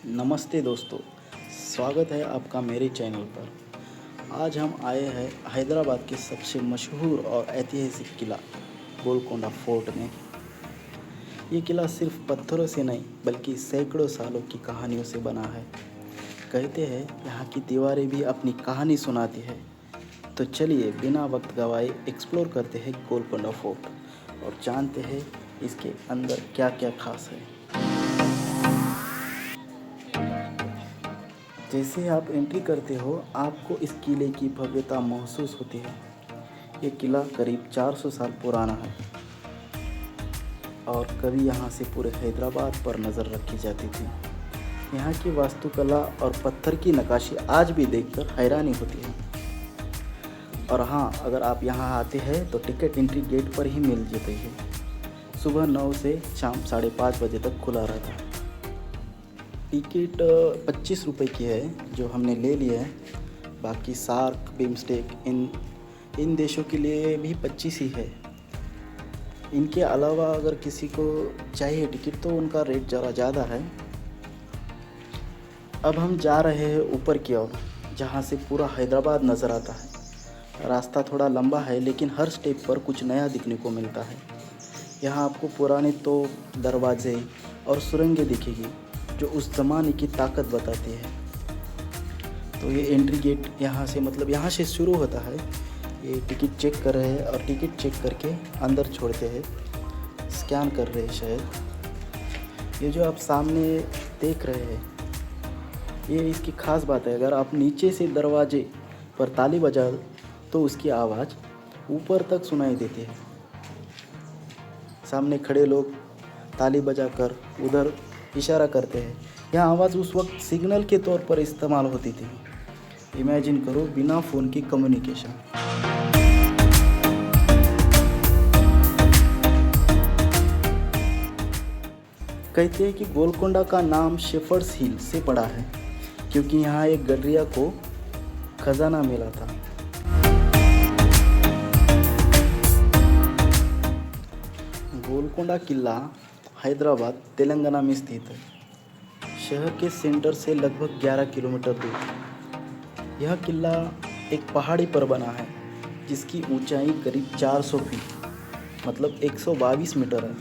नमस्ते दोस्तों, स्वागत है आपका मेरे चैनल पर। आज हम आए हैं हैदराबाद के सबसे मशहूर और ऐतिहासिक किला गोलकोंडा फोर्ट में। ये किला सिर्फ पत्थरों से नहीं बल्कि सैकड़ों सालों की कहानियों से बना है। कहते हैं यहाँ की दीवारें भी अपनी कहानी सुनाती है। तो चलिए बिना वक्त गवाए एक्सप्लोर करते हैं गोलकोंडा फोर्ट और जानते हैं इसके अंदर क्या क्या खास है। जैसे आप एंट्री करते हो आपको इस किले की भव्यता महसूस होती है। ये किला करीब 400 साल पुराना है और कभी यहाँ से पूरे हैदराबाद पर नज़र रखी जाती थी। यहाँ की वास्तुकला और पत्थर की नक्काशी आज भी देखकर हैरानी होती है। और हाँ, अगर आप यहाँ आते हैं तो टिकट एंट्री गेट पर ही मिल जाती है। सुबह 9 से शाम 5:30 बजे तक खुला रहता है। टिकट 25 रुपये की है जो हमने ले लिया है। बाकी सार्क, बिम्स्टेक इन देशों के लिए भी 25 ही है। इनके अलावा अगर किसी को चाहिए टिकट तो उनका रेट ज़रा ज़्यादा है। अब हम जा रहे हैं ऊपर की ओर जहाँ से पूरा हैदराबाद नज़र आता है। रास्ता थोड़ा लंबा है लेकिन हर स्टेप पर कुछ नया दिखने को मिलता है। यहाँ आपको पुराने तोप, दरवाजे और सुरंगें दिखेगी जो उस ज़माने की ताकत बताती है। तो ये एंट्री गेट यहाँ से शुरू होता है। ये टिकट चेक कर रहे हैं और टिकट चेक करके अंदर छोड़ते हैं। स्कैन कर रहे हैं शायद। ये जो आप सामने देख रहे हैं ये इसकी ख़ास बात है। अगर आप नीचे से दरवाजे पर ताली बजा तो उसकी आवाज़ ऊपर तक सुनाई देती है। सामने खड़े लोग ताली बजाकर उधर इशारा करते हैं। यह आवाज़ उस वक्त सिग्नल के तौर पर इस्तेमाल होती थी। इमेजिन करो, बिना फ़ोन की कम्युनिकेशन। कहते हैं कि गोलकोंडा का नाम शेफर्ड्स हिल से पड़ा है क्योंकि यहाँ एक गडरिया को खजाना मिला था। गोलकोंडा किला हैदराबाद, तेलंगाना में स्थित है। शहर के सेंटर से लगभग 11 किलोमीटर दूर। यह किला एक पहाड़ी पर बना है जिसकी ऊंचाई करीब 400 फीट मतलब 122 मीटर है।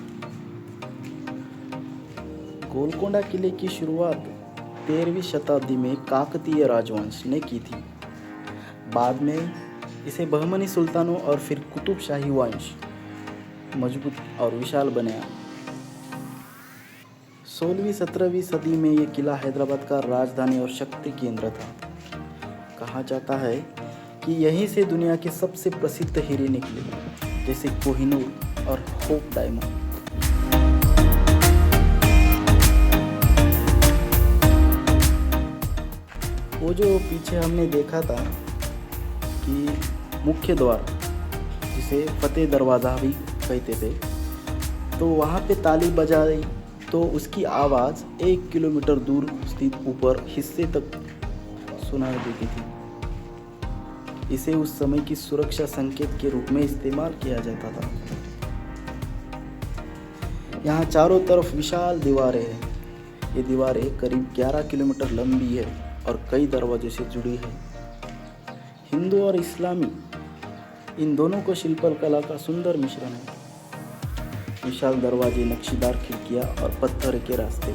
गोलकोंडा किले की शुरुआत 13वीं शताब्दी में काकतीय राजवंश ने की थी। बाद में इसे बहमनी सुल्तानों और फिर कुतुब शाही वंश मजबूत और विशाल बनाया। 16वीं-17वीं सदी में ये किला हैदराबाद का राजधानी और शक्ति केंद्र था। कहा जाता है कि यहीं से दुनिया के सबसे प्रसिद्ध हीरे निकले, जैसे कोहिनूर और होप डायमंड। वो जो पीछे हमने देखा था कि मुख्य द्वार, जिसे फतेह दरवाज़ा भी कहते थे, तो वहाँ पे ताली बजाई तो उसकी आवाज़ 1 किलोमीटर दूर स्थित ऊपर हिस्से तक सुनाई देती थी। इसे उस समय की सुरक्षा संकेत के रूप में इस्तेमाल किया जाता था। यहाँ चारों तरफ विशाल दीवारें हैं। ये दीवारें करीब 11 किलोमीटर लंबी है और कई दरवाजों से जुड़ी है। हिंदू और इस्लामी इन दोनों को शिल्पकला का सुंदर मिश्रण है। विशाल दरवाजे, नक्शीदार खिड़कियां और पत्थर के रास्ते।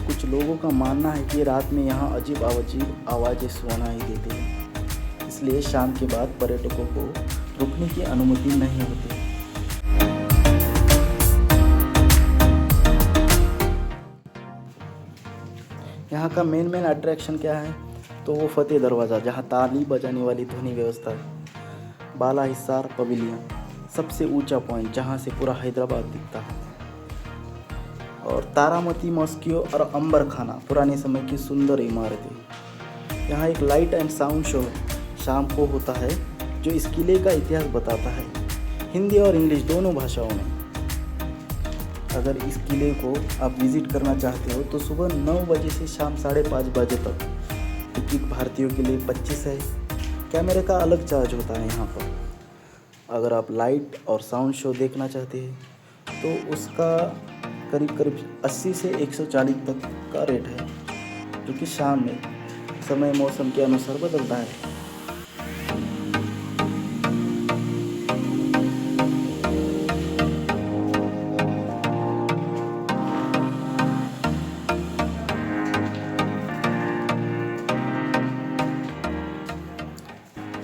कुछ लोगों का मानना है कि रात में यहाँ अजीब आवाज़ें सुनाई देती हैं, इसलिए शाम के बाद पर्यटकों को रुकने की अनुमति नहीं होती। यहाँ का मेन अट्रैक्शन क्या है तो वो फतेह दरवाज़ा, जहाँ ताली बजाने वाली ध्वनि व्यवस्था है। बाला हिसार पवेलियन, सबसे ऊंचा पॉइंट जहां से पूरा हैदराबाद दिखता है। और तारामती मस्कियो और अंबर खाना, पुराने समय की सुंदर इमारतें। यहाँ एक लाइट एंड साउंड शो शाम को होता है जो इस किले का इतिहास बताता है, हिंदी और इंग्लिश दोनों भाषाओं में। अगर इस किले को आप विज़िट करना चाहते हो तो सुबह 9 बजे से शाम 5:30 बजे तक। टिकट भारतीयों के लिए 25 है। कैमरे का अलग चार्ज होता है यहाँ पर। अगर आप लाइट और साउंड शो देखना चाहते हैं तो उसका करीब करीब 80 से 140 तक का रेट है, जो कि शाम में समय मौसम के अनुसार बदलता है।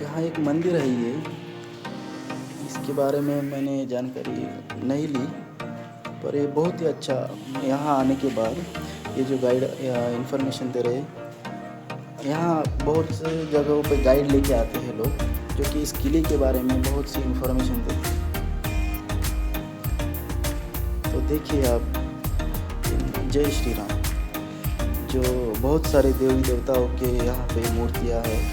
यहाँ एक मंदिर है ये, इसके बारे में मैंने जानकारी नहीं ली, पर ये बहुत ही अच्छा। यहाँ आने के बाद ये जो गाइड इन्फॉर्मेशन दे रहे हैं, यहाँ बहुत से जगहों पे गाइड लेके आते हैं लोग, जो कि इस किले के बारे में बहुत सी इन्फॉर्मेशन देते हैं। तो देखिए आप, जय श्री राम, जो बहुत सारे देवी देवताओं के यहाँ पे मूर्तियाँ हैं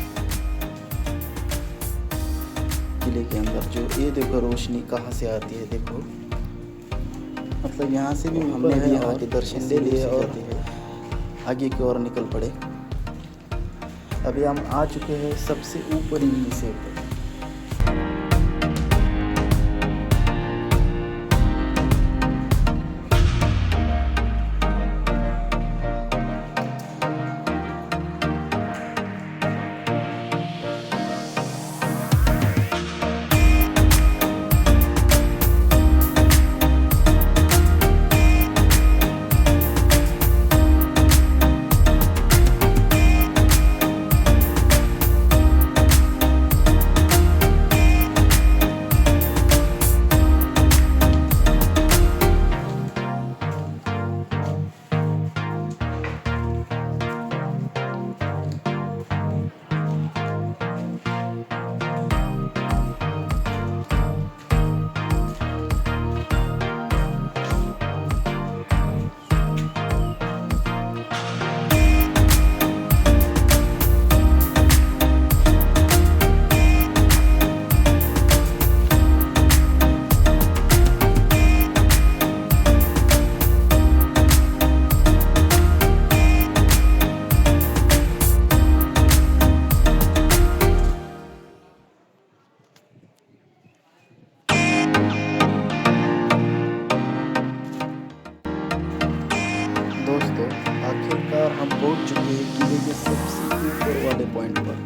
किले के अंदर। जो ये देखो रोशनी कहाँ से आती है, देखो, मतलब यहाँ से भी हमने भी यहाँ के दर्शन ले लिए और आगे की ओर निकल पड़े। अभी हम आ चुके हैं सबसे ऊपरी हिस्से पर। दोस्तों, आखिरकार हम पहुंच चुके हैं किले के सबसे ऊपर वाले पॉइंट पर।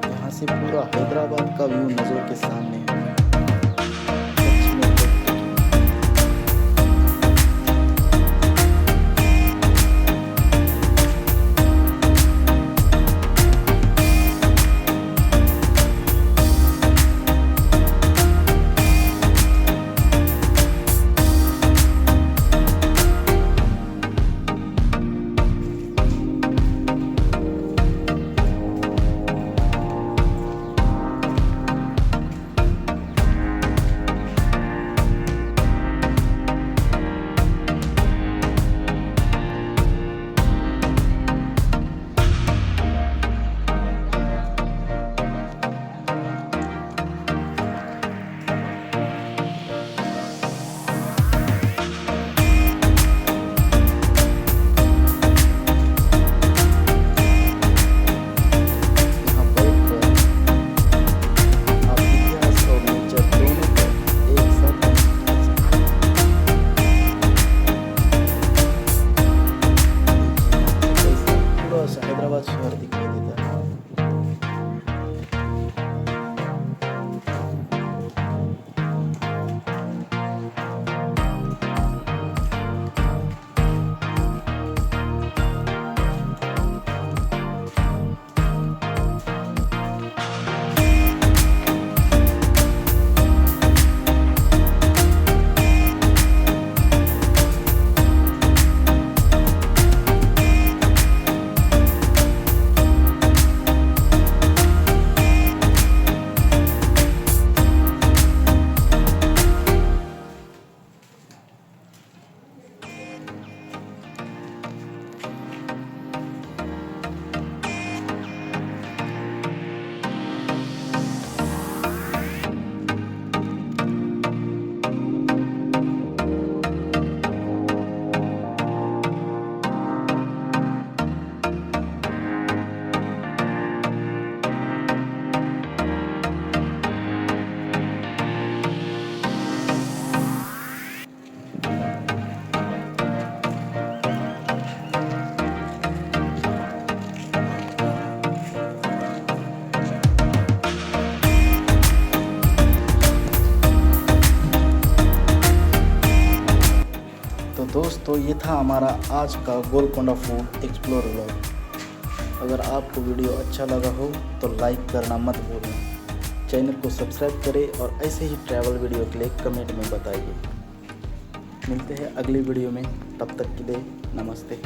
यहाँ से पूरा हैदराबाद का व्यू नज़रों के सामने है। सच में तो ये था हमारा आज का गोलकोंडा फूड एक्सप्लोर व्लॉग। अगर आपको वीडियो अच्छा लगा हो तो लाइक करना मत भूलना, चैनल को सब्सक्राइब करें और ऐसे ही ट्रैवल वीडियो के लिए कमेंट में बताइए। मिलते हैं अगली वीडियो में, तब तक के लिए नमस्ते।